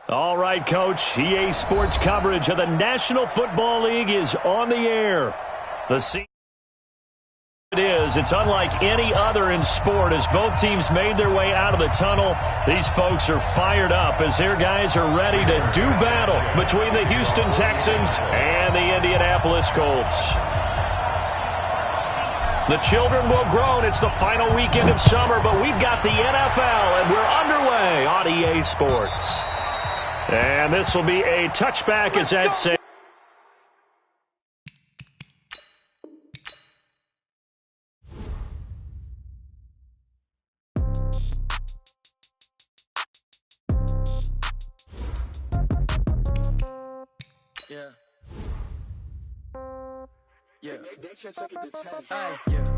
All right, Coach. EA Sports coverage of the National Football League is on the air. The season it's unlike any other in sport as both teams made their way out of the tunnel. These folks are fired up as their guys are ready to do battle between the Houston Texans and the Indianapolis Colts. The children will groan. It's the final weekend of summer, but we've got the NFL, and we're underway on EA Sports. And this will be a touchback as that says.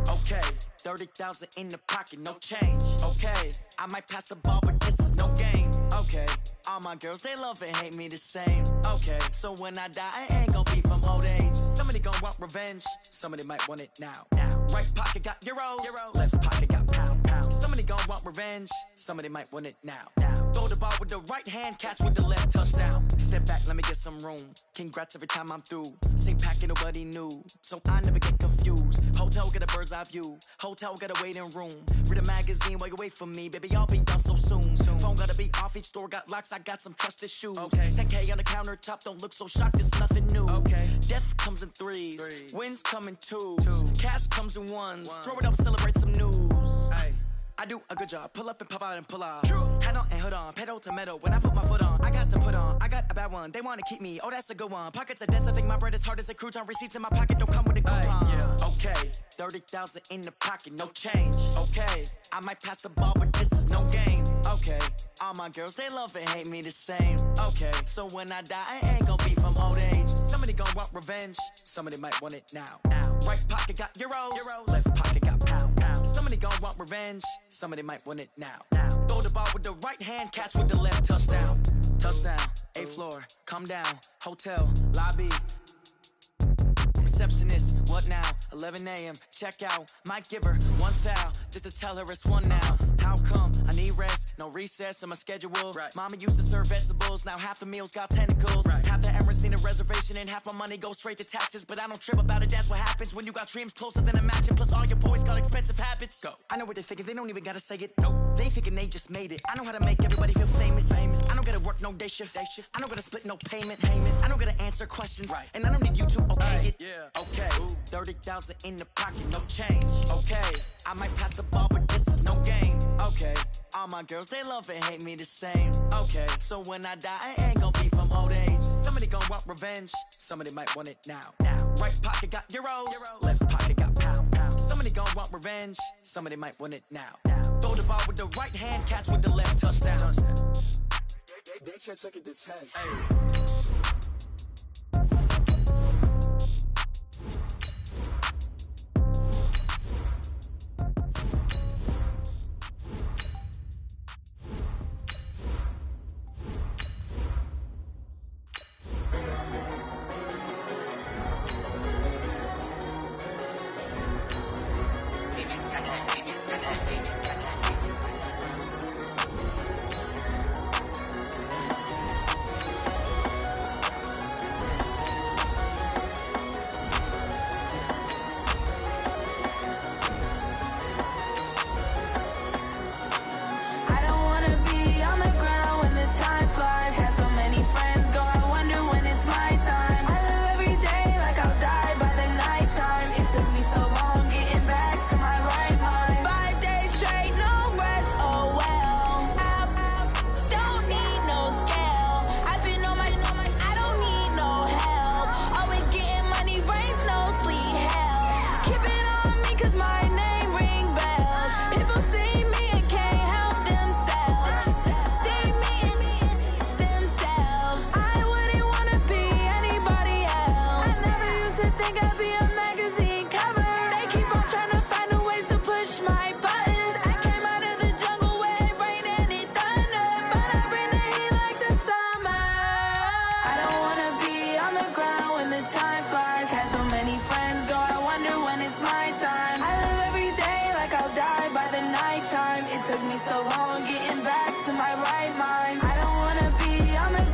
Okay, 30,000 in the pocket, no change. Okay, I might pass the ball, but this is no game. Okay, all my girls, they love and hate me the same. Okay, so when I die, I ain't gonna be from old age. Somebody gonna want revenge, somebody might want it now. Right pocket got euros, left pocket got pound. Somebody gonna want revenge, somebody might want it now. Throw the ball with the right hand, catch with the left, touchdown. Step back, let me get some room. Congrats every time I'm through. Same packet, nobody knew, so I never get confused. Hotel get a bird's eye view. Hotel got a waiting room. Read a magazine while you wait for me, baby. I'll be done so soon. Phone gotta be off. Each store got locks. I got some trusted shoes. Okay. 10K on the countertop. Don't look so shocked. It's nothing new. Okay. Death comes in threes. Wins come in twos. Cash comes in ones. Throw it up, celebrate some news. Ay. I do a good job. Pull up and pop out and pull out. Head on and hood on. Pedal to metal. When I put my foot on, I got to put on. I got a bad one. They want to keep me. Oh, that's a good one. Pockets are dense. I think my bread is hard as a crouton. Receipts in my pocket don't come with a coupon. Okay. 30,000 in the pocket. No change. Okay. I might pass the ball, but this is no game. Okay. All my girls, they love and hate me the same. Okay. So when I die, I ain't gonna be from old age. Somebody gonna want revenge. Somebody might want it now. Right pocket got euros. Left pocket got pound. Somebody gonna want revenge. Somebody might want it now. Throw the ball with the right hand, catch with the left, touchdown. Touchdown, 8th floor, come down, hotel, lobby. Receptionist, what now? 11 a.m., check out. Might give her one foul, just to tell her it's one now. How come? I need rest, no recess in my schedule. Mama used to serve vegetables, now half the meals got tentacles. Half the errands need a reservation and half my money goes straight to taxes. But I don't trip about it, that's what happens when you got dreams closer than a mansion. Plus all your boys got expensive habits. Go. I know what they're thinking, they don't even gotta say it. Nope. They ain't thinking they just made it. I know how to make everybody feel famous. I don't gotta work no day shift. I don't gotta split no payment. I don't gotta answer questions. And I don't need you to okay it. Okay, 30,000 in the pocket, no change. Okay, I might pass the ball, but this is no game. Okay, all my girls, they love and hate me the same. Okay, so when I die, I ain't gonna be from old age. Somebody gonna want revenge, somebody might want it now. Right pocket got euros, left pocket got pound. Somebody gonna want revenge, somebody might want it now. Throw the ball with the right hand, catch with the left, touchdown. They took it to 10. Took me so long getting back to my right mind. I don't wanna be on the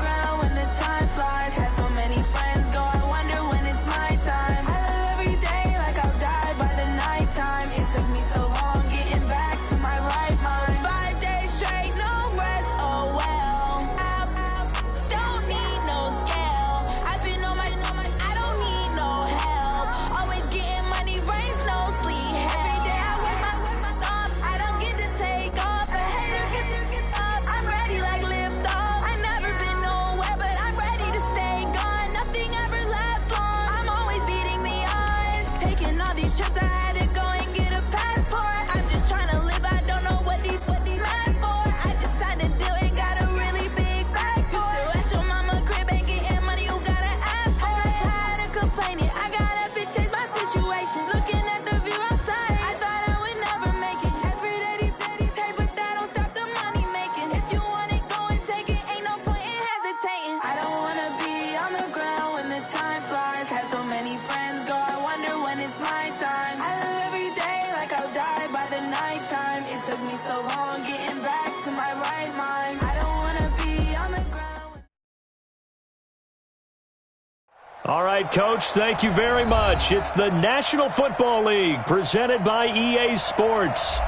All right, Coach, thank you very much. It's the National Football League presented by EA Sports.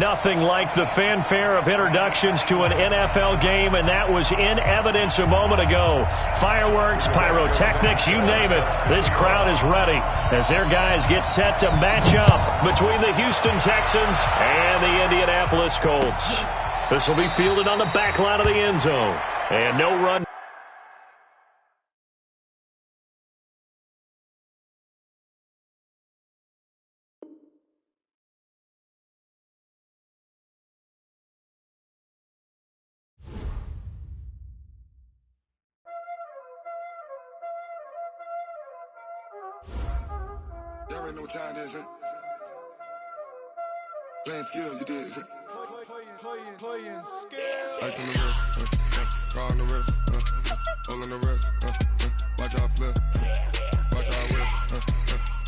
Nothing like the fanfare of introductions to an NFL game, and that was in evidence a moment ago. Fireworks, pyrotechnics, you name it. This crowd is ready as their guys get set to match up between the Houston Texans and the Indianapolis Colts. This will be fielded on the back line of the end zone. And no run. Y'all already know what time it is, huh? Playing skills, you did. Playing skills. Ice on the wrist, car on the wrist, hole on the wrist, watch out flip, watch out whip,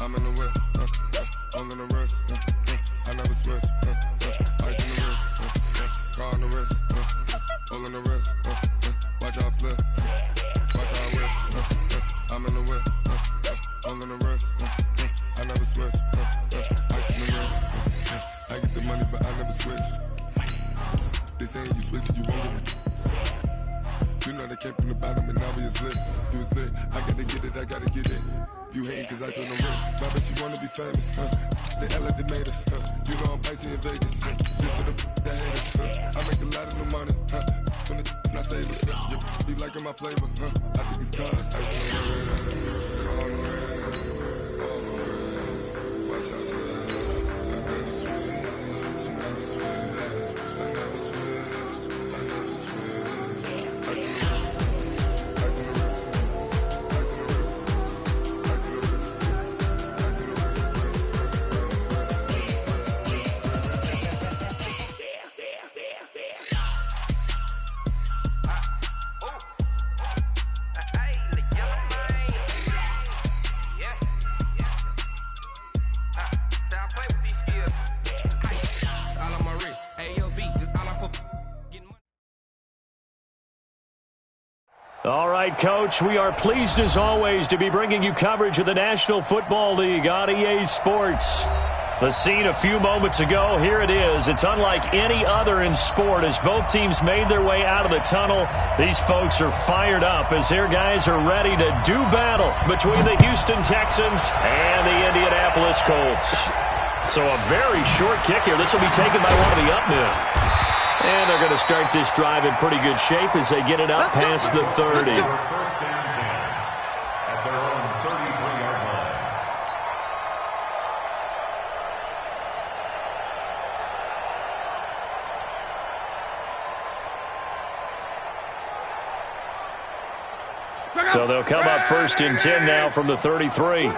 I'm in the whip, hole on the wrist, I never switch, ice on the wrist, car on the wrist, hole on the wrist, watch out flip, watch out whip, I'm in the whip, hole on the wrist, I never switch, ice on the wrist, I get the money but I never switch. They saying you switch it, you won't get it. You know they came from the bottom and now we is lit. You was lit, I gotta get it, I gotta get it. You hating cause ice on the wrist. I bet you wanna be famous, They act like they made us, You know I'm icy in Vegas, This for the that hate us, I make a lot of new money, When it's not savers, You be liking my flavor, I think it's cause ice on the wrist, car on the wrist, all on the wrist, watch out for this. I never switch, I never switch, I never switch, I never switch. Ice on the wrist, ice on the wrist, ice on the wrist, ice on the wrist, ice on the All right, Coach, we are pleased as always to be bringing you coverage of the National Football League on EA Sports. The scene a few moments ago, here it is. It's unlike any other in sport as both teams made their way out of the tunnel. These folks are fired up as their guys are ready to do battle between the Houston Texans and the Indianapolis Colts. So a very short kick here. This will be taken by one of the up men. And they're going to start this drive in pretty good shape as they get it up past the 30. First down 10 at their own 33-yard line. So they'll come up first and 10 now from the 33.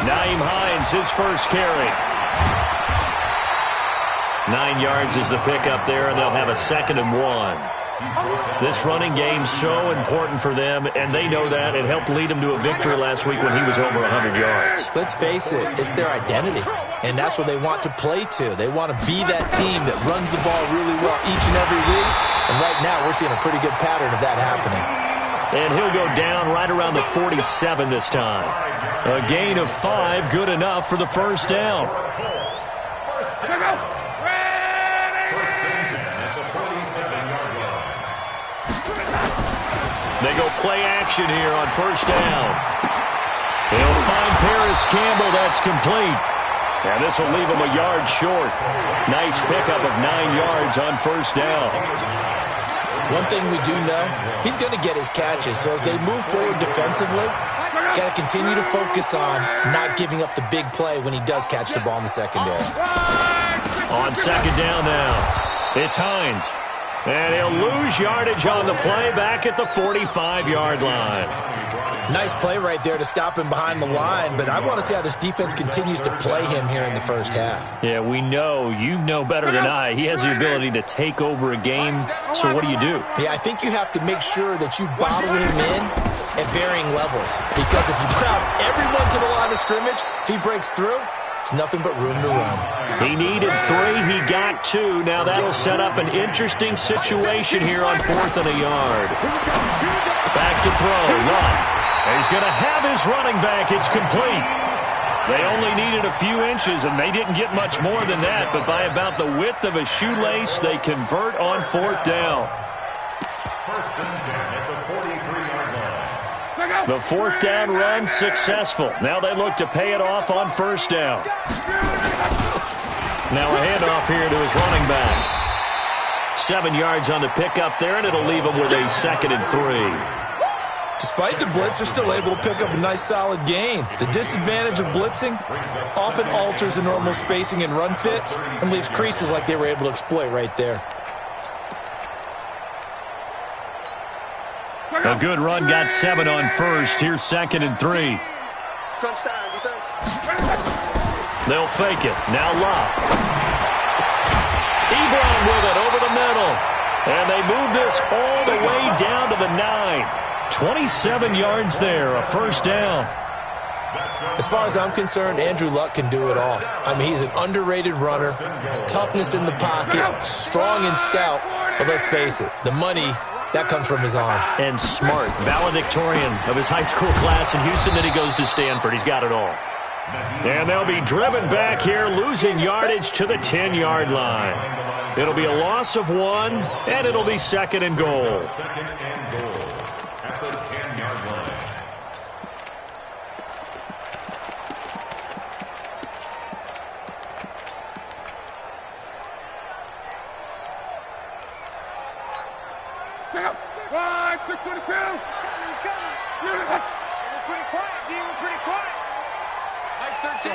Nyheim Hines, his first carry. 9 yards is the pickup there, and they'll have a 2nd and 1. This running game's so important for them, and they know that. It helped lead them to a victory last week when he was over 100 yards. Let's face it, it's their identity, and that's what they want to play to. They want to be that team that runs the ball really well each and every week, and right now we're seeing a pretty good pattern of that happening. And he'll go down right around the 47 this time. A gain of 5, good enough for the first down. They go play action here on first down. They'll find Paris Campbell. That's complete. And this will leave him a yard short. Nice pickup of 9 yards on first down. One thing we do know, he's going to get his catches. So as they move forward defensively, got to continue to focus on not giving up the big play when he does catch the ball in the secondary. On second down now, it's Hines. And he'll lose yardage on the play back at the 45-yard line. Nice play right there to stop him behind the line, but I want to see how this defense continues to play him here in the first half. Yeah, we know. You know better than I. He has the ability to take over a game, so what do you do? Yeah, I think you have to make sure that you bottle him in at varying levels, because if you crowd everyone to the line of scrimmage, if he breaks through, it's There's nothing but room to run. He needed 3. He got 2. Now that'll set up an interesting situation here on 4th and a yard. Back to throw. Love. He's going to have his running back. It's complete. They only needed a few inches, and they didn't get much more than that. But by about the width of a shoelace, they convert on 4th down. First and 10 at the 43-yard line. The 4th down run successful. Now they look to pay it off on 1st down. Now a handoff here to his running back. 7 yards on the pickup there, and it'll leave him with a 2nd and 3. Despite the blitz, they're still able to pick up a nice solid gain. The disadvantage of blitzing often alters the normal spacing and run fits and leaves creases like they were able to exploit right there. A good run got 7 on 1st. Here's 2nd and 3. Crunch time, defense. They'll fake it. Now Love. Ebron with it over the middle. And they move this all the way down to the 9. 27 yards there, a 1st down. As far as I'm concerned, Andrew Luck can do it all. I mean, he's an underrated runner, toughness in the pocket, strong and stout. But let's face it, the money, that comes from his arm. And smart, valedictorian of his high school class in Houston. Then he goes to Stanford. He's got it all. And they'll be driven back here, losing yardage to the 10-yard line. It'll be a loss of 1, and it'll be 2nd and goal. Second and goal at the 10-yard line. Check out. 1, 2, 22. We're pretty quiet, D. We're pretty quiet. Like 13.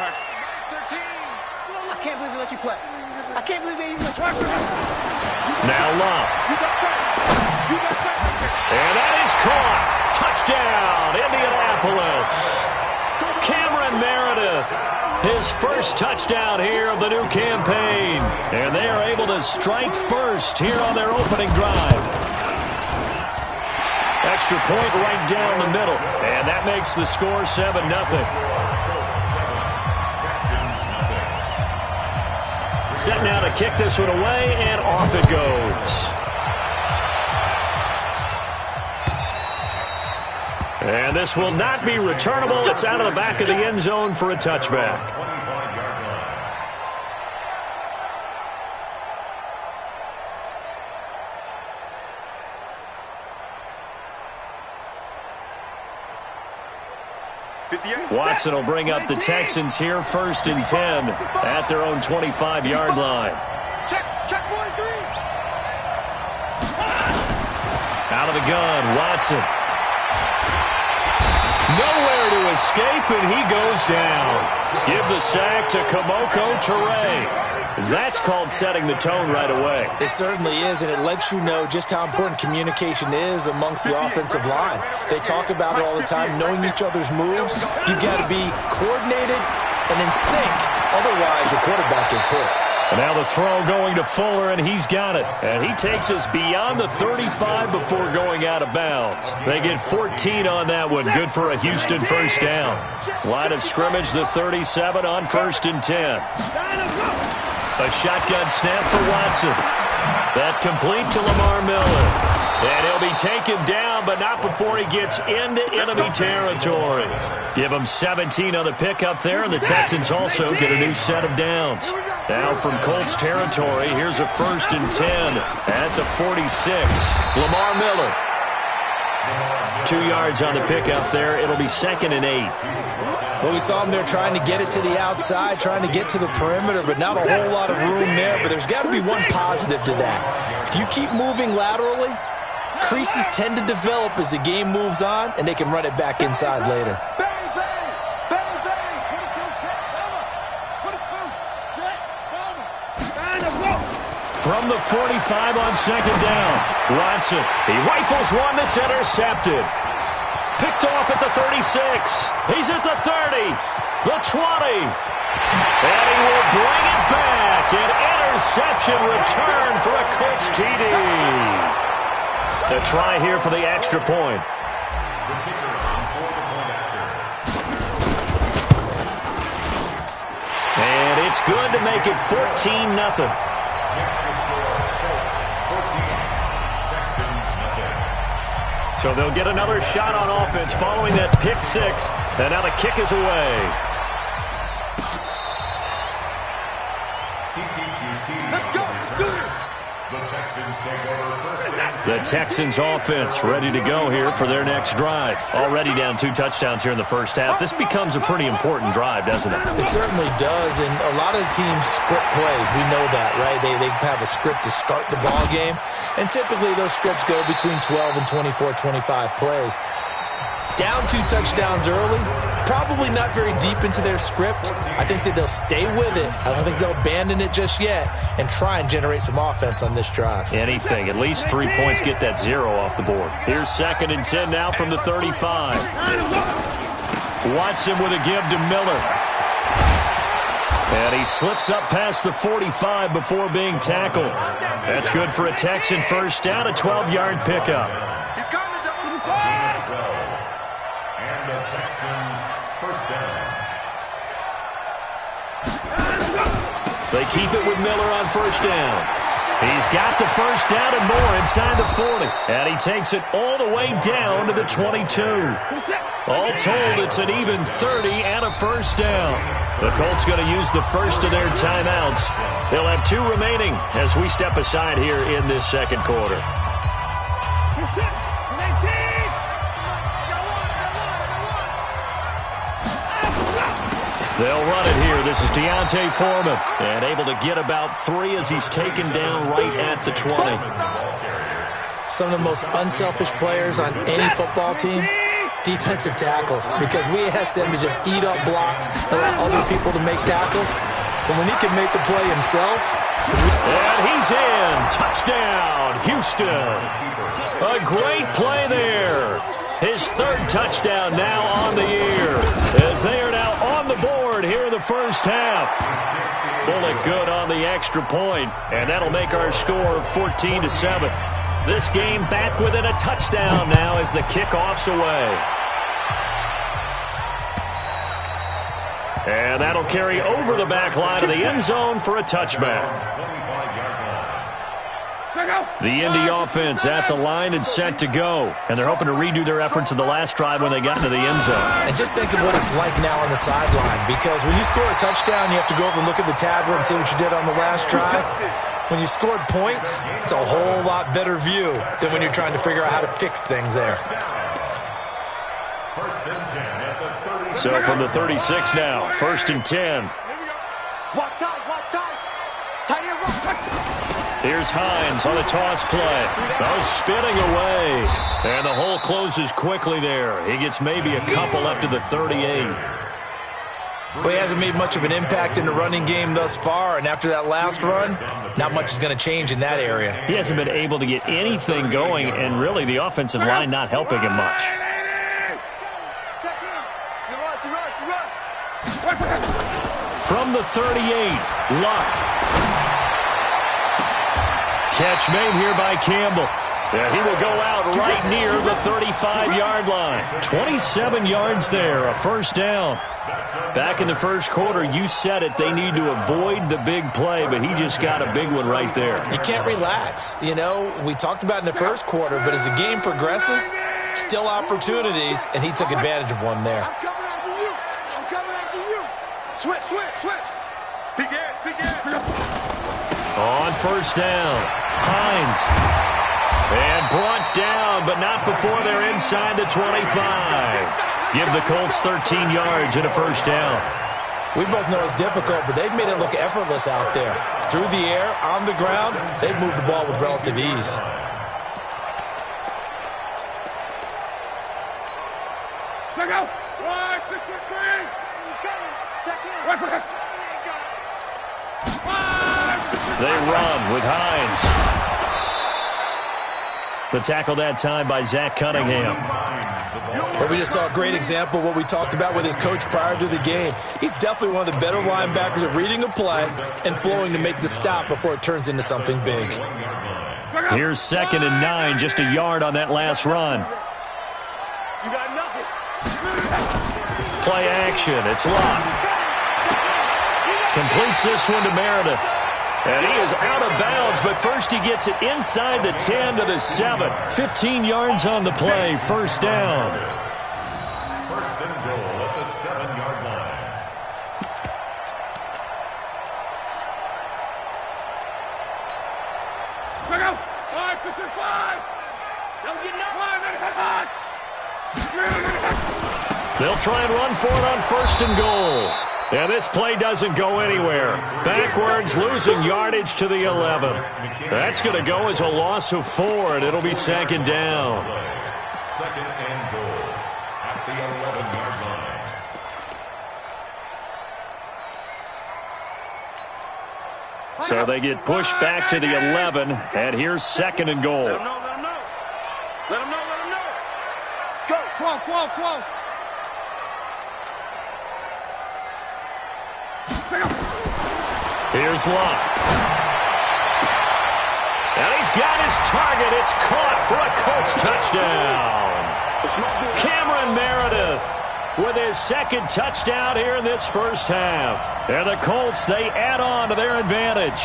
13. I can't believe they let you play. I can't believe they even let you play. Now Love. And that is caught. Touchdown, Indianapolis. Cameron Meredith, his first touchdown here of the new campaign. And they are able to strike first here on their opening drive. Extra point right down the middle. And that makes the score 7-0. Set now to kick this one away, and off it goes. And this will not be returnable. It's out of the back of the end zone for a touchback. Watson will bring up the Texans here, 1st and 10 at their own 25-yard line. Check 43. Out of the gun, Watson. Nowhere to escape, and he goes down. Give the sack to Kamoko Toure. That's called setting the tone right away. It certainly is, and it lets you know just how important communication is amongst the offensive line. They talk about it all the time, knowing each other's moves. You've got to be coordinated and in sync. Otherwise, your quarterback gets hit. And now the throw going to Fuller, and he's got it. And he takes us beyond the 35 before going out of bounds. They get 14 on that one. Good for a Houston 1st down. Line of scrimmage, the 37 on 1st and 10. A shotgun snap for Watson. That complete to Lamar Miller. And he'll be taken down, but not before he gets into enemy territory. Give him 17 on the pickup there, and the Texans also get a new set of downs. Now from Colts territory, here's a 1st and 10 at the 46. Lamar Miller. 2 yards on the pickup there. It'll be 2nd and 8. Well, we saw him there trying to get it to the outside, trying to get to the perimeter, but not a whole lot of room there. But there's got to be one positive to that. If you keep moving laterally, creases tend to develop as the game moves on, and they can run it back inside later. From the 45 on 2nd down, Watson. He rifles one that's intercepted. Picked off at the 36. He's at the 30, the 20. And he will bring it back. An interception return for a Colts TD. To try here for the extra point. good to make it 14-0. So they'll get another shot on offense following that pick six. And now the kick is away. Let's go. Do it. The Texans take over first and 10. The Texans offense ready to go here for their next drive. Already down 2 touchdowns here in the first half. This becomes a pretty important drive, doesn't it? It certainly does, and a lot of teams script plays. We know that, right? They have a script to start the ball game, and typically those scripts go between 12 and 24, 25 plays. Down 2 touchdowns early, probably not very deep into their script. I think that they'll stay with it. I don't think they'll abandon it just yet and try and generate some offense on this drive. Anything. At least 3 points get that 0 off the board. Here's 2nd and 10 now from the 35. Watson with a give to Miller. And he slips up past the 45 before being tackled. That's good for a Texan first down, a 12-yard pickup. He's coming, double. And the Texans first down. They keep it with Miller on first down. He's got the first down and more inside the 40. And he takes it all the way down to the 22. All told, it's an even 30 and a first down. The Colts going to use the first of their timeouts. They'll have 2 remaining as we step aside here in this second quarter. They'll run it here. This is Deontay Foreman. And able to get about 3 as he's taken down right at the 20. Some of the most unselfish players on any football team, defensive tackles, because we ask them to just eat up blocks, allow other people to make tackles. But when he can make the play himself. And he's in. Touchdown, Houston. A great play there. His 3rd touchdown now on the year, as they are now on the board here in the first half. Bullet good on the extra point, and that'll make our score 14-7. This game back within a touchdown now as the kickoff's away. And that'll carry over the back line of the end zone for a touchback. The Indy offense at the line and set to go. And they're hoping to redo their efforts in the last drive when they got into the end zone. And just think of what it's like now on the sideline, because when you score a touchdown, you have to go over and look at the tablet and see what you did on the last drive. When you scored points, it's a whole lot better view than when you're trying to figure out how to fix things there. So from the 36 now, 1st and 10. Watch tight, watch tight. Tight end, watch. Here's Hines on a toss play. Oh, spinning away. And the hole closes quickly there. He gets maybe a couple up to the 38. Well, he hasn't made much of an impact in the running game thus far, and after that last run, not much is going to change in that area. He hasn't been able to get anything going, and really the offensive line not helping him much. From the 38, Luck. Catch made here by Campbell. Yeah, he will go out right near the 35-yard line. 27 yards there, a first down. Back in the first quarter, you said it, they need to avoid the big play, but he just got a big one right there. You can't relax. You know, we talked about it in the first quarter, but as the game progresses, still opportunities, and he took advantage of one there. I'm coming after you. I'm coming after you. Switch, switch, switch. Begin, begin. On first down, Hines. And brought down, but not before they're inside the 25. Give the Colts 13 yards and a first down. We both know it's difficult, but they've made it look effortless out there. Through the air, on the ground, they've moved the ball with relative ease. Check out. 1, 2, 3. He's coming. Check in. Right for him. They run with Hines. The tackle that time by Zach Cunningham. But we just saw a great example of what we talked about with his coach prior to the game. He's definitely one of the better linebackers at reading a play and flowing to make the stop before it turns into something big. Here's 2nd and 9, just a yard on that last run. You got nothing. Play action, it's Luck. Completes this one to Meredith. And he is out of bounds, but first he gets it inside the 10 to the 7. 15 yards on the play, first down. First and goal at the 7-yard line. Check out. 5, 6, 5. Don't get no hard. They'll try and run for it on first and goal. And this play doesn't go anywhere. Backwards, losing yardage to the 11. That's going to go as a loss of 4, and it'll be second down. Second and goal at the 11-yard line. So they get pushed back to the 11, and here's second and goal. Let him know, let him know. Let him know, let him know. Go. Come on. Here's Locke. And he's got his target. It's caught for a Colts touchdown. Cameron Meredith with his second touchdown here in this first half. And the Colts, they add on to their advantage.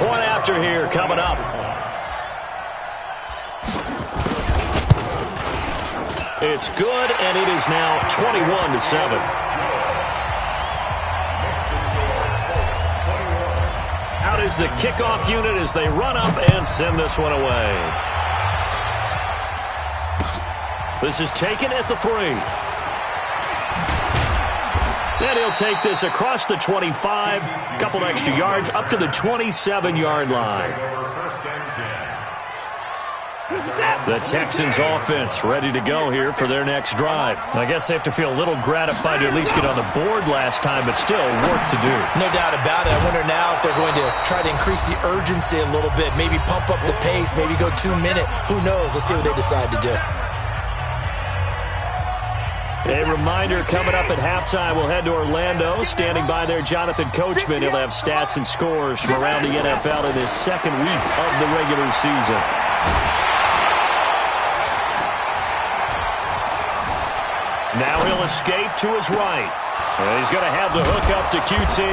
Point after here coming up. It's good, and it is now 21-7. Out is the kickoff unit as they run up and send this one away. This is taken at the 3. Then he'll take this across the 25, a couple extra yards, up to the 27-yard line. The Texans offense ready to go here for their next drive. I guess they have to feel a little gratified to at least get on the board last time, but still work to do. No doubt about it. I wonder now if they're going to try to increase the urgency a little bit, maybe pump up the pace, maybe go 2-minute. Who knows? Let's see what they decide to do. A reminder, coming up at halftime, we'll head to Orlando. Standing by there, Jonathan Coachman. He'll have stats and scores from around the NFL in this second week of the regular season. Now he'll escape to his right. And he's going to have the hook up to QT.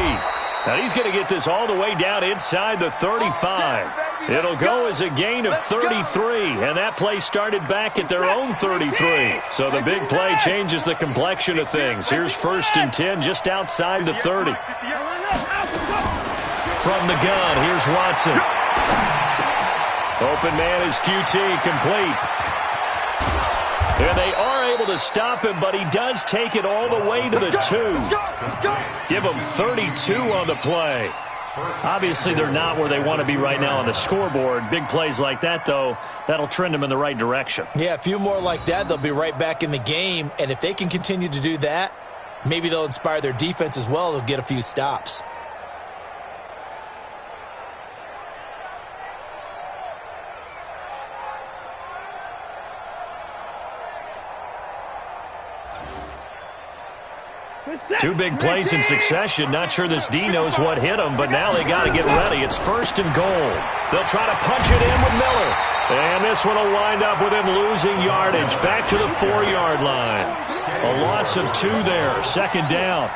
And he's going to get this all the way down inside the 35. It'll go as a gain of 33. And that play started back at their own 33. So the big play changes the complexion of things. Here's first and 10 just outside the 30. From the gun, here's Watson. Open man is QT, complete. And they are able to stop him, but he does take it all the way to the 2. Give him 32 on the play. Obviously, they're not where they want to be right now on the scoreboard. Big plays like that, though, that'll trend them in the right direction. Yeah, a few more like that, they'll be right back in the game. And if they can continue to do that, maybe they'll inspire their defense as well. They'll get a few stops. Two big plays in succession. Not sure this D knows what hit him, but now they got to get ready. It's first and goal. They'll try to punch it in with Miller. And this one will wind up with him losing yardage back to the 4-yard line. A loss of 2 there. Second down.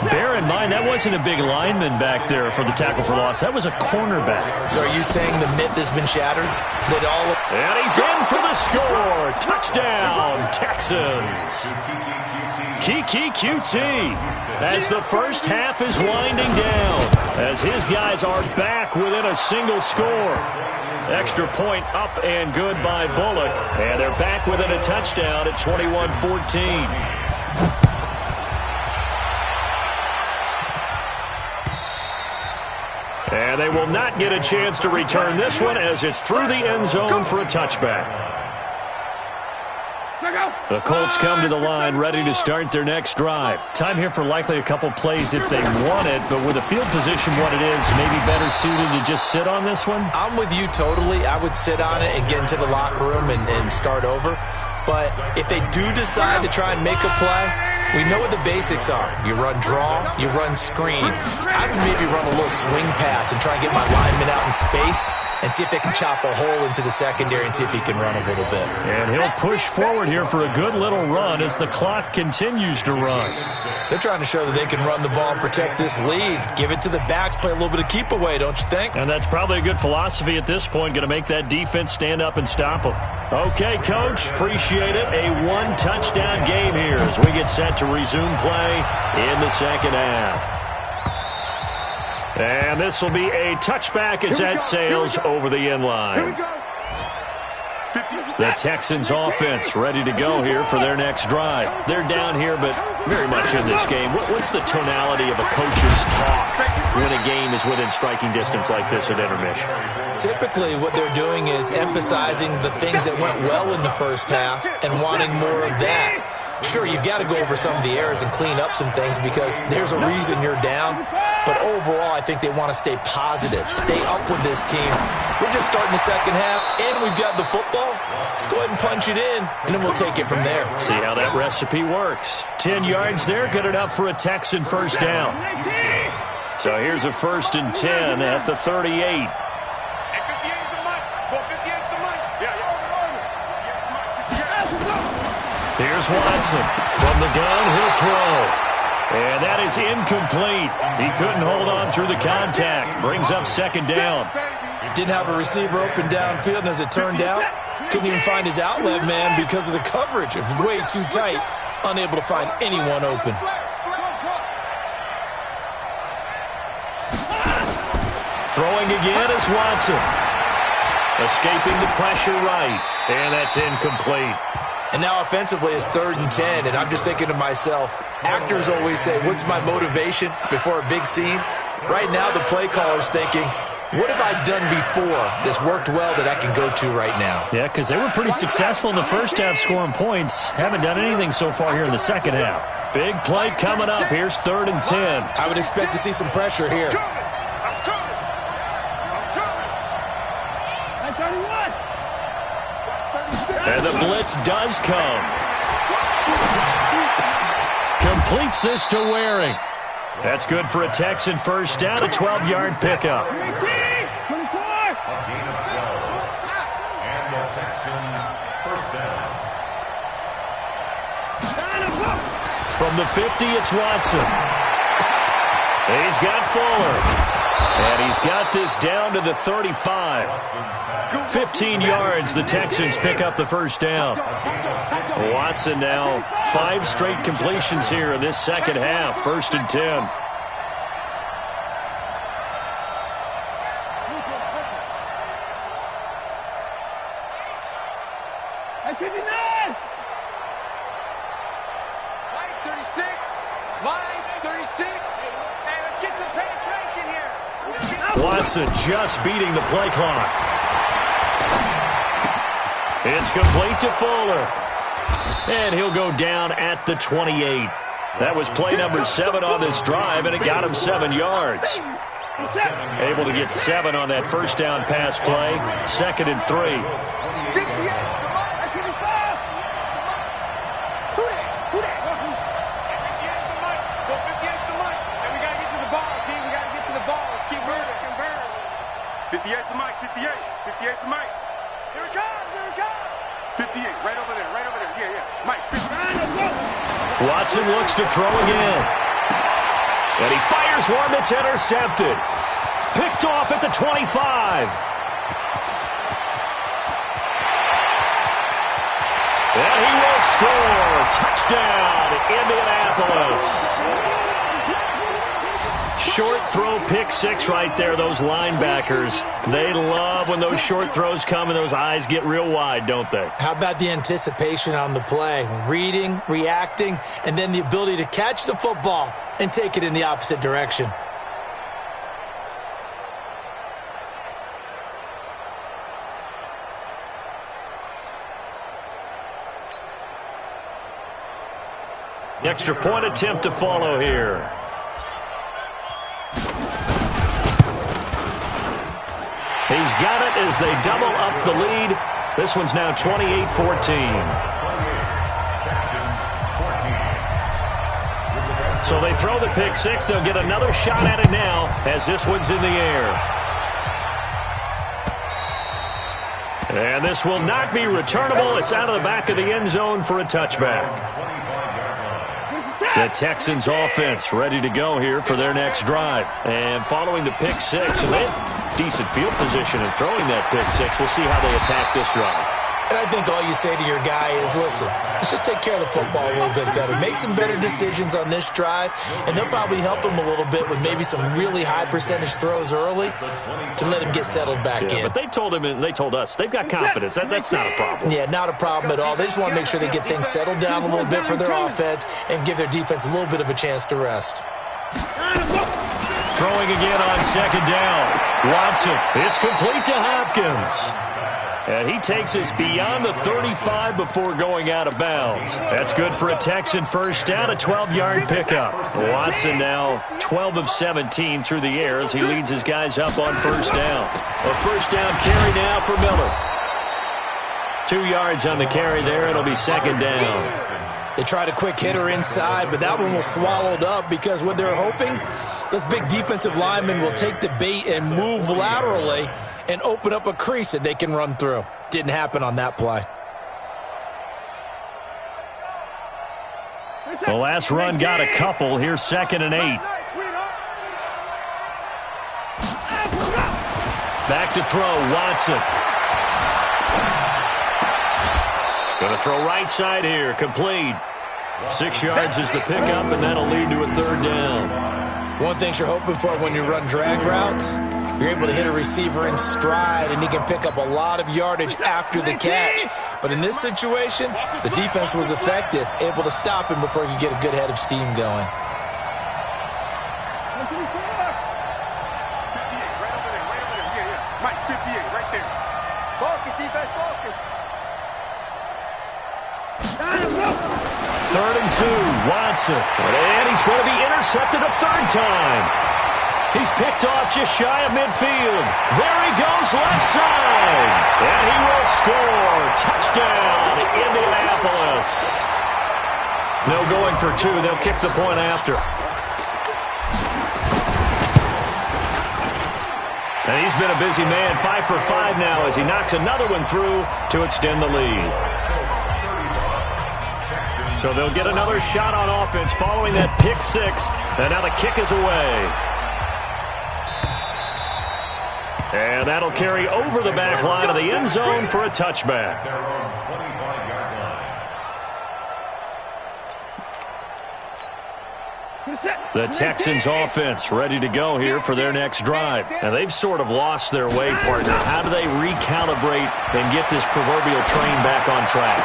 Bear in mind, that wasn't a big lineman back there for the tackle for loss. That was a cornerback. So are you saying the myth has been shattered? And he's in for the score. Touchdown, Texans. Kiki QT as the first half is winding down, as his guys are back within a single score. Extra point up and good by Bullock, and they're back within a touchdown at 21-14. And they will not get a chance to return this one as it's through the end zone for a touchback. The Colts come to the line ready to start their next drive. Time here for likely a couple plays if they want it, but with the field position what it is, maybe better suited to just sit on this one? I'm with you totally. I would sit on it and get into the locker room and start over. But if they do decide to try and make a play, We know what the basics are. You run draw, you run screen. I would maybe run a little swing pass and try and get my lineman out in space and see if they can chop a hole into the secondary and see if he can run a little bit. And he'll push forward here for a good little run as the clock continues to run. They're trying to show that they can run the ball and protect this lead. Give it to the backs, play a little bit of keep away, don't you think? And that's probably a good philosophy at this point, going to make that defense stand up and stop them. Okay, Coach, appreciate it. A one-touchdown game here as we get set to resume play in the second half. And this will be a touchback as that sails over the end line. The Texans offense ready to go here for their next drive. They're down here, but very much in this game. What's the tonality of a coach's talk when a game is within striking distance like this at intermission? Typically, what they're doing is emphasizing the things that went well in the first half and wanting more of that. Sure, you've got to go over some of the errors and clean up some things because there's a reason you're down. But overall, I think they want to stay positive, stay up with this team. We're just starting the second half, and we've got the football. Let's go ahead and punch it in, and then we'll take it from there. See how that recipe works. 10 yards there, good enough for a Texan first down. So here's a 1st and 10 at the 38. Here's Watson. From the gun, he'll throw. And that is incomplete. He couldn't hold on through the contact. Brings up 2nd down. Didn't have a receiver open downfield, and as it turned out, couldn't even find his outlet man because of the coverage. It was way too tight, unable to find anyone open. Throwing again is Watson. Escaping the pressure right. And that's incomplete. And now offensively it's 3rd and 10, and I'm just thinking to myself, actors always say, what's my motivation before a big scene? Right now the play caller's thinking, what have I done before that's worked well that I can go to right now? Yeah, because they were pretty successful in the first half scoring points. Haven't done anything so far here in the second half. Big play coming up. Here's 3rd and 10. I would expect to see some pressure here. And the blitz does come. Completes this to Waring. That's good for a Texan first down, a 12-yard pickup. A gain of 12. And the Texans first down. From the 50, it's Watson. He's got Fuller. And he's got this down to the 35. 15 yards, the Texans pick up the first down. Watson now 5 straight completions here in this second half. 1st and 10. Watson just beating the play clock. It's complete to Fuller. And he'll go down at the 28. That was play number 7 on this drive, and it got him 7 yards. Able to get 7 on that first down pass play. 2nd and 3. Watson looks to throw again. And he fires one that's intercepted. Picked off at the 25. And he will score. Touchdown, Indianapolis. Short throw, pick 6 right there, those linebackers. They love when those short throws come and those eyes get real wide, don't they? How about the anticipation on the play? Reading, reacting, and then the ability to catch the football and take it in the opposite direction. Extra point attempt to follow here. He's got it as they double up the lead. This one's now 28-14. So they throw the pick six. They'll get another shot at it now as this one's in the air. And this will not be returnable. It's out of the back of the end zone for a touchback. The Texans offense ready to go here for their next drive. And following the pick six, and they have decent field position in throwing that pick six. We'll see how they attack this drive. And I think all you say to your guy is, listen, let's just take care of the football a little bit better. Make some better decisions on this drive, and they'll probably help him a little bit with maybe some really high percentage throws early to let him get settled back in. But they told him and they told us they've got confidence. That's not a problem. Yeah, not a problem at all. They just want to make sure they get things settled down a little bit for their offense and give their defense a little bit of a chance to rest. Throwing again on second down. Watson, it's complete to Hopkins. And he takes us beyond the 35 before going out of bounds. That's good for a Texan first down, a 12-yard pickup. Watson now 12 of 17 through the air as he leads his guys up on first down. A first down carry now for Miller. 2 yards on the carry there. It'll be second down. They tried a quick hitter inside, but that one was swallowed up because what they're hoping, those big defensive linemen will take the bait and move laterally and open up a crease that they can run through. Didn't happen on that play. The last run got a couple. Here's 2nd and 8. Back to throw, Watson. Going to throw right side here, complete. 6 yards is the pickup, and that'll lead to a third down. One thing you're hoping for when you run drag routes, you're able to hit a receiver in stride, and he can pick up a lot of yardage after the catch. But in this situation, the defense was effective, able to stop him before he could get a good head of steam going. Mike, 58, right there. Focus, defense, focus. 3rd and 2, Watson. And he's going to be intercepted a third time. He's picked off just shy of midfield. There he goes, left side. And he will score. Touchdown, Indianapolis. No going for 2. They'll kick the point after. And he's been a busy man, 5 for 5 now as he knocks another one through to extend the lead. So they'll get another shot on offense following that pick six. And now the kick is away. And that'll carry over the back line of the end zone for a touchback. The Texans offense ready to go here for their next drive. And they've sort of lost their way, partner. How do they recalibrate and get this proverbial train back on track?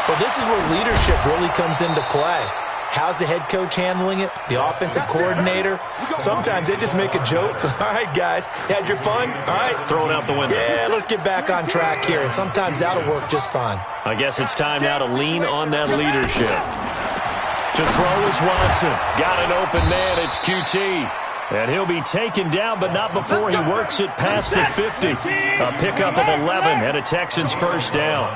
Well, this is where leadership really comes into play. How's the head coach handling it? The offensive coordinator? Sometimes they just make a joke. All right, guys, had your fun? All right. Throw it out the window. Yeah, let's get back on track here. And sometimes that'll work just fine. I guess it's time now to lean on that leadership. To throw is Watson. Got an open man. It's QT. And he'll be taken down, but not before he works it past the 50. A pickup of 11 and a Texans first down.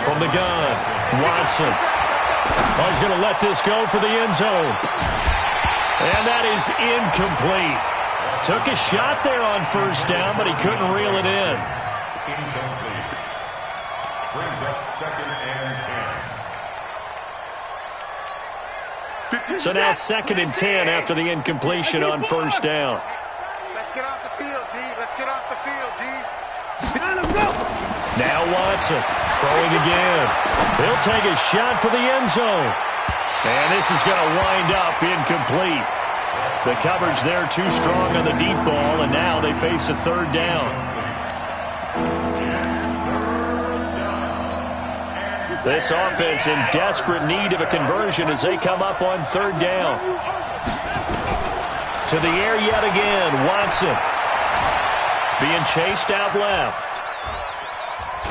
From the gun, Watson. Oh, he's going to let this go for the end zone. And that is incomplete. Took a shot there on first down, but he couldn't reel it in. Incomplete. Brings up 2nd and 10. So now 2nd and 10 after the incompletion on first down. Let's get off the field, D. Let's get off the field, D. Now Watson throwing again. He'll take a shot for the end zone. And this is going to wind up incomplete. The coverage there too strong on the deep ball, and now they face a third down. This offense in desperate need of a conversion as they come up on third down. To the air yet again, Watson. Being chased out left.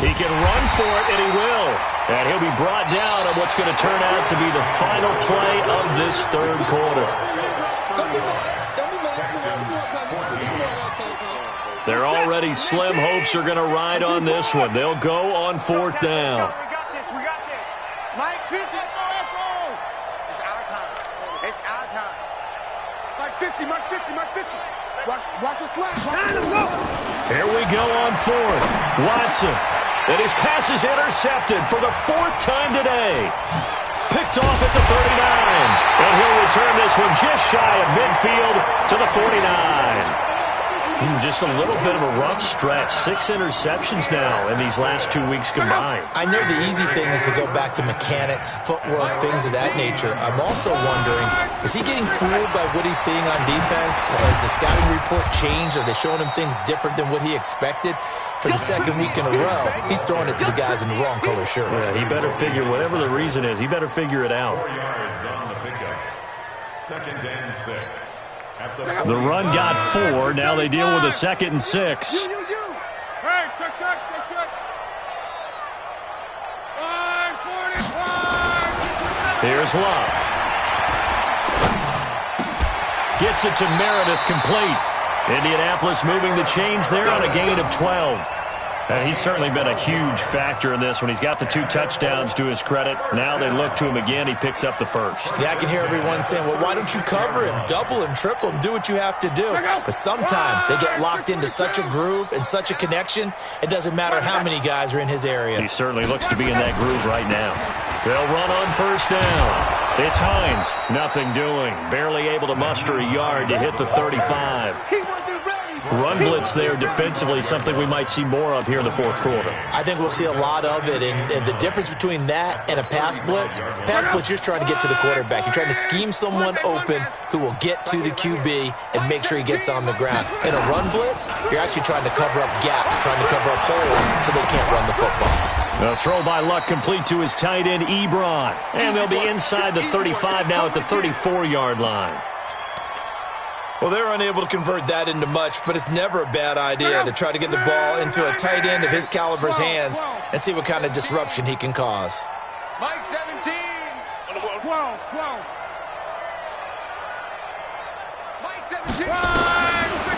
He can run for it, and he will. And he'll be brought down on what's going to turn out to be the final play of this third quarter. Their already slim hopes are going to ride on this one. They'll go on fourth down. We got this. Mike, 50. It's our time. It's our time. March 50, March 50, March 50. Watch your slack. Here we go on fourth. Watson. And his pass is intercepted for the fourth time today. Picked off at the 39. And he'll return this one just shy of midfield to the 49. Just a little bit of a rough stretch. 6 interceptions now in these last 2 weeks combined. I know the easy thing is to go back to mechanics, footwork, things of that nature. I'm also wondering, is he getting fooled by what he's seeing on defense? Has the scouting report changed? Are they showing him things different than what he expected? For the second week in a row, he's throwing it to the guys in the wrong color shirts. Yeah, he better figure, whatever the reason is, he better figure it out. 4 yards on the pickup. 2nd and 6. The run got 4. Now they deal with a 2nd and 6. Hey, check. 5:45. Here's Love. Gets it to Meredith, complete. Indianapolis moving the chains there on a gain of 12. And he's certainly been a huge factor in this when he's got the 2 touchdowns to his credit. Now they look to him again. He picks up the first. Yeah, I can hear everyone saying, well, why don't you cover him, double him, triple him, do what you have to do. But sometimes they get locked into such a groove and such a connection, it doesn't matter how many guys are in his area. He certainly looks to be in that groove right now. They'll run on first down. It's Hines. Nothing doing. Barely able to muster a yard to hit the 35. Run blitz there defensively, something we might see more of here in the fourth quarter. I think we'll see a lot of it, and the difference between that and a pass blitz, you're trying to get to the quarterback. You're trying to scheme someone open who will get to the QB and make sure he gets on the ground. In a run blitz, you're actually trying to cover up gaps, trying to cover up holes so they can't run the football. A throw by Luck complete to his tight end, Ebron. And they'll be inside the 35 now at the 34-yard line. Well, they're unable to convert that into much, but it's never a bad idea to try to get the ball into a tight end of his caliber's hands and see what kind of disruption he can cause. Mike 17. 12. Mike 17.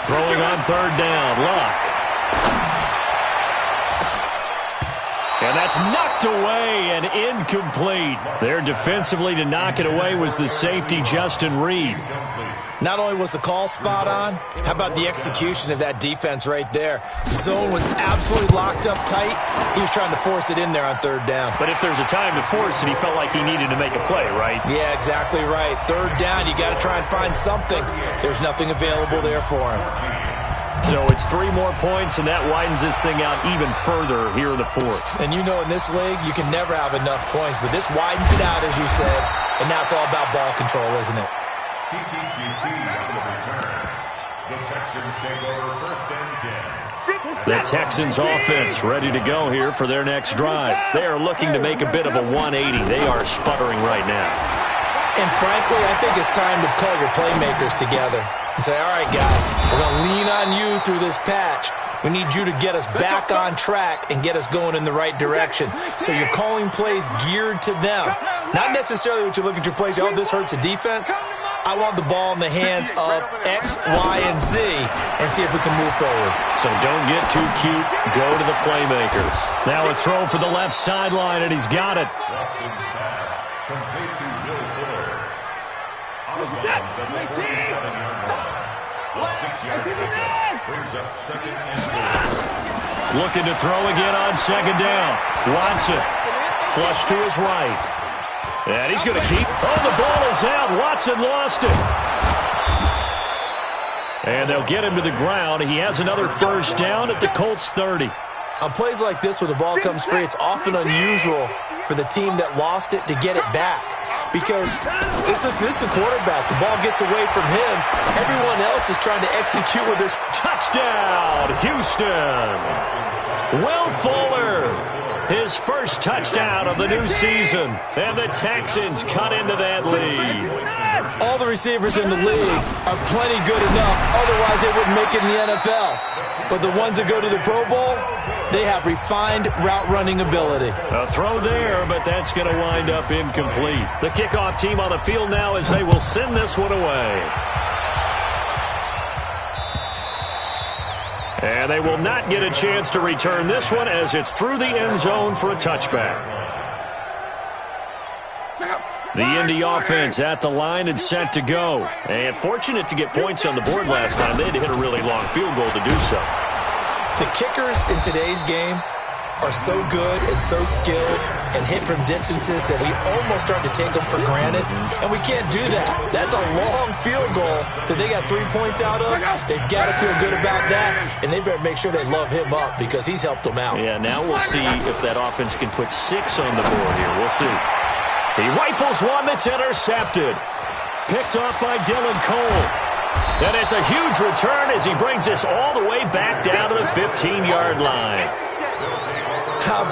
Throwing on third down, Luck. And that's knocked away and incomplete. There defensively to knock it away was the safety, Justin Reed. Not only was the call spot on, how about the execution of that defense right there? The zone was absolutely locked up tight. He was trying to force it in there on third down. But if there's a time to force it, he felt like he needed to make a play, right? Yeah, exactly right. Third down, you got to try and find something. There's nothing available there for him. So it's 3 more points, and that widens this thing out even further here in the fourth. And you know in this league, you can never have enough points, but this widens it out, as you said, and now it's all about ball control, isn't it? PPQT on the return. The Texans take over 1st and 10. The Texans offense ready to go here for their next drive. They are looking to make a bit of a 180. They are sputtering right now. And frankly, I think it's time to call your playmakers together and say, all right, guys, we're going to lean on you through this patch. We need you to get us back on track and get us going in the right direction. So you're calling plays geared to them. Not necessarily what you look at your plays, oh, this hurts the defense. I want the ball in the hands of X, Y, and Z and see if we can move forward. So don't get too cute. Go to the playmakers. Now a throw for the left sideline, and he's got it. Watson's pass complete to Will Fuller. On the bounds at the 47-yard line. The 6-yard pickup brings up 2nd and 4. Looking to throw again on 2nd down. Watson. Flush to his right. And he's going to keep. Oh, the ball is out. Watson lost it. And they'll get him to the ground. He has another first down at the Colts 30. On plays like this where the ball comes free, it's often unusual for the team that lost it to get it back. Because this is the quarterback. The ball gets away from him. Everyone else is trying to execute with their touchdown, Houston. Will Fuller, his first touchdown of the new season. And the Texans cut into that lead. All the receivers in the league are plenty good enough. Otherwise, they wouldn't make it in the NFL. But the ones that go to the Pro Bowl, they have refined route running ability. A throw there, but that's going to wind up incomplete. The kickoff team on the field now as they will send this one away. And they will not get a chance to return this one as it's through the end zone for a touchback. The Indy offense at the line and set to go. And fortunate to get points on the board last time. They had to hit a really long field goal to do so. The kickers in today's game are so good and so skilled and hit from distances that we almost start to take them for granted, and we can't do that. That's a long field goal that they got 3 points out of. They've got to feel good about that, and they better make sure they love him up because he's helped them out. Yeah, now we'll see if that offense can put 6 on the board here. We'll see. He rifles one that's intercepted. Picked off by Dylan Cole. And it's a huge return as he brings this all the way back down to the 15-yard line.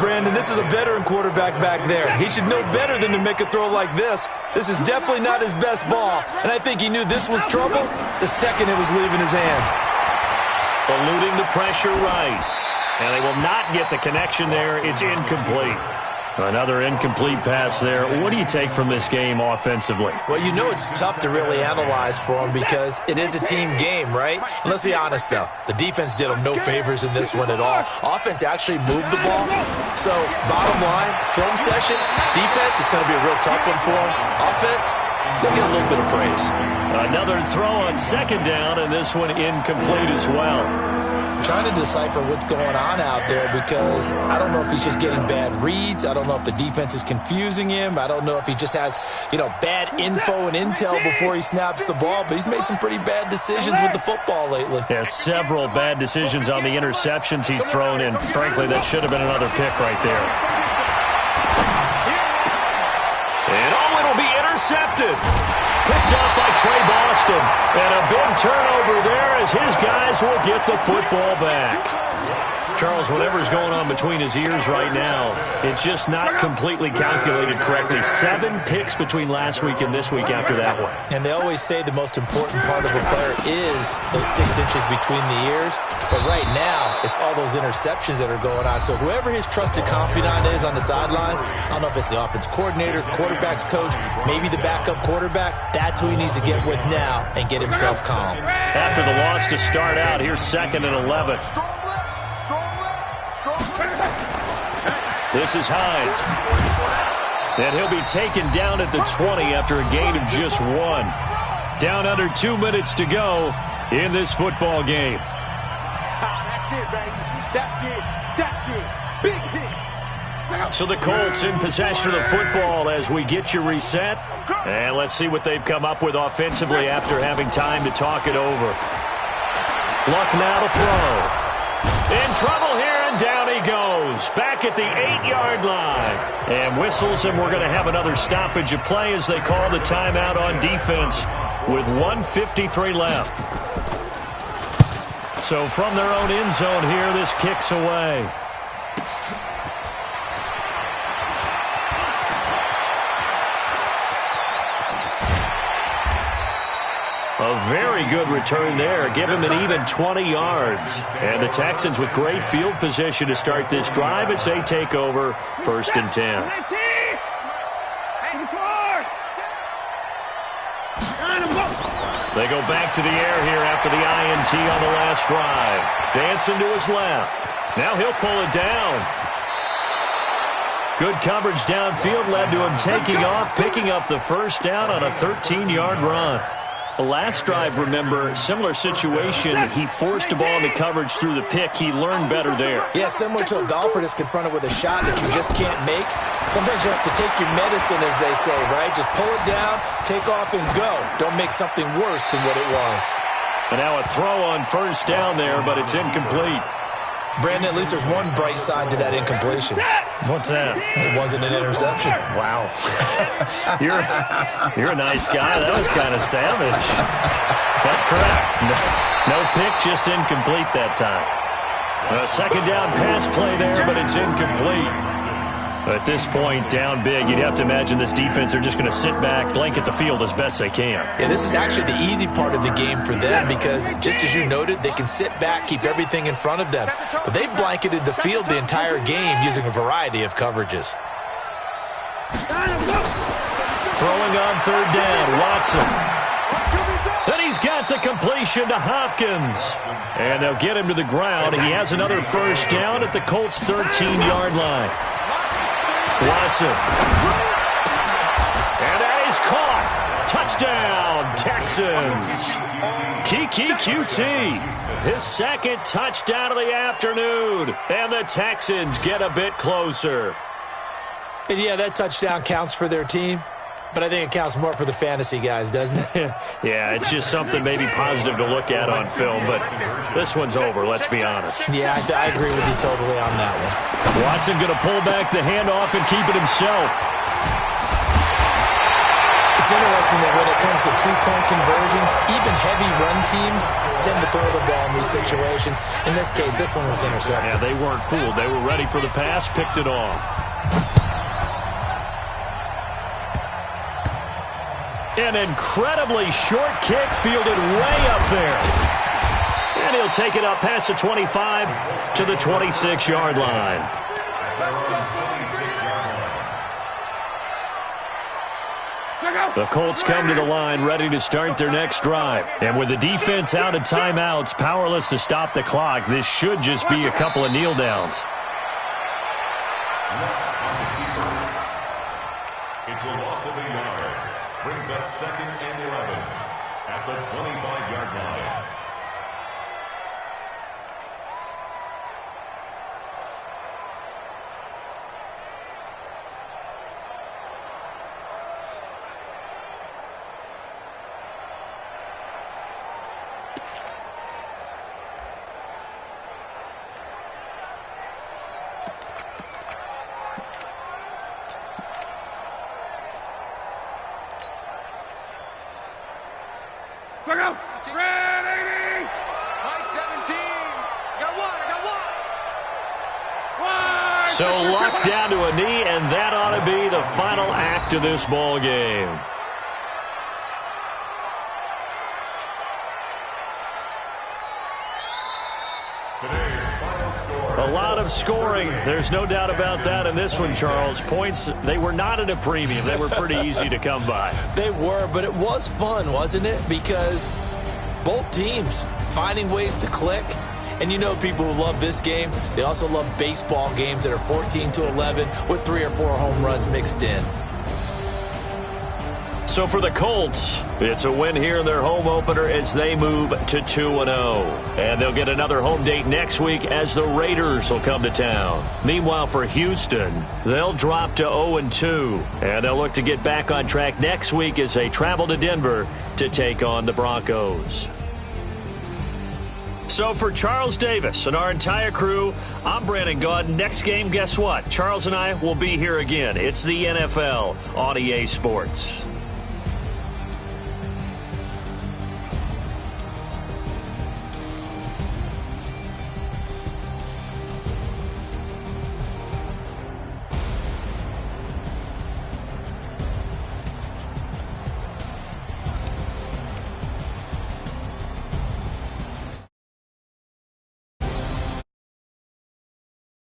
Brandon, this is a veteran quarterback back there. He should know better than to make a throw like this. This is definitely not his best ball, and I think he knew this was trouble the second it was leaving his hand. Eluding the pressure right, and they will not get the connection there. It's incomplete. Another incomplete pass there. What do you take from this game offensively? Well, you know it's tough to really analyze for him because it is a team game, right? And let's be honest, though. The defense did them no favors in this one at all. Offense actually moved the ball. So, bottom line, film session, defense is going to be a real tough one for them. Offense, they'll get a little bit of praise. Another throw on second down, and this one incomplete as well. Trying to decipher what's going on out there because I don't know if he's just getting bad reads. I don't know if the defense is confusing him. I don't know if he just has, bad info and intel before he snaps the ball. But he's made some pretty bad decisions with the football lately. Yeah, several bad decisions on the interceptions he's thrown in. Frankly, that should have been another pick right there. And it'll be intercepted. Picked up by Trey Boston. And a big turnover there as his guys will get the football back. Charles, whatever's going on between his ears right now, it's just not completely calculated correctly. 7 picks between last week and this week after that one. And they always say the most important part of a player is those 6 inches between the ears. But right now, it's all those interceptions that are going on. So whoever his trusted confidant is on the sidelines, I don't know if it's the offense coordinator, the quarterback's coach, maybe the backup quarterback, that's who he needs to get with now and get himself calm. After the loss to start out, here's 2nd and 11. This is Hines. And he'll be taken down at the 20 after a gain of just 1. Down under 2 minutes to go in this football game. That's it, baby. That's it. Big hit. So the Colts in possession of the football as we get you reset. And let's see what they've come up with offensively after having time to talk it over. Luck now to throw. In trouble here, and down he goes. Back at the 8-yard line. And whistles, and we're going to have another stoppage of play as they call the timeout on defense with 1:53 left. So from their own end zone here, this kicks away. A very good return there. Give him an even 20 yards. And the Texans with great field position to start this drive as they take over 1st and 10. They go back to the air here after the INT on the last drive. Dancing to his left. Now he'll pull it down. Good coverage downfield led to him taking off, picking up the first down on a 13-yard run. The last drive, remember, similar situation. He forced a ball into coverage through the pick. He learned better there. Yeah, similar to a golfer that's confronted with a shot that you just can't make. Sometimes you have to take your medicine, as they say, right? Just pull it down, take off, and go. Don't make something worse than what it was. And now a throw on first down there, but it's incomplete. Brandon, at least there's one bright side to that incompletion. What's that? It wasn't an interception. Wow. You're a nice guy. That was kind of savage. But correct. No pick, just incomplete that time. A 2nd down pass play there, but it's incomplete. At this point, down big, you'd have to imagine this defense are just going to sit back, blanket the field as best they can. Yeah, this is actually the easy part of the game for them because, just as you noted, they can sit back, keep everything in front of them. But they've blanketed the field the entire game using a variety of coverages. Throwing on 3rd down, Watson. Then he's got the completion to Hopkins. And they'll get him to the ground. He has another first down at the Colts' 13-yard line. Watson. And that is caught. Touchdown, Texans. Kiki QT, his second touchdown of the afternoon. And the Texans get a bit closer. And yeah, that touchdown counts for their team. But I think it counts more for the fantasy guys, doesn't it? Yeah, it's just something maybe positive to look at on film, but this one's over, let's be honest. Yeah, I agree with you totally on that one. Watson going to pull back the handoff and keep it himself. It's interesting that when it comes to two-point conversions, even heavy run teams tend to throw the ball in these situations. In this case, this one was intercepted. Yeah, they weren't fooled. They were ready for the pass, picked it off. An incredibly short kick fielded way up there. And he'll take it up past the 25 to the 26-yard line. The Colts come to the line ready to start their next drive. And with the defense out of timeouts, powerless to stop the clock, this should just be a couple of kneel downs. It's a loss of a yard. Brings up 2nd and 11 at the 25-yard line. Ready! Mike 17. I got one. So locked down to a knee, and that ought to be the final act of this ball game. A lot of scoring. There's no doubt about that in this one, Charles. Points, they were not at a premium. They were pretty easy to come by. They were, but it was fun, wasn't it? Because both teams finding ways to click. And you know people who love this game, they also love baseball games that are 14-11 with 3 or 4 home runs mixed in. So for the Colts, it's a win here in their home opener as they move to 2-0. And they'll get another home date next week as the Raiders will come to town. Meanwhile, for Houston, they'll drop to 0-2. And they'll look to get back on track next week as they travel to Denver to take on the Broncos. So for Charles Davis and our entire crew, I'm Brandon Gaudin. Next game, guess what? Charles and I will be here again. It's the NFL on EA Sports.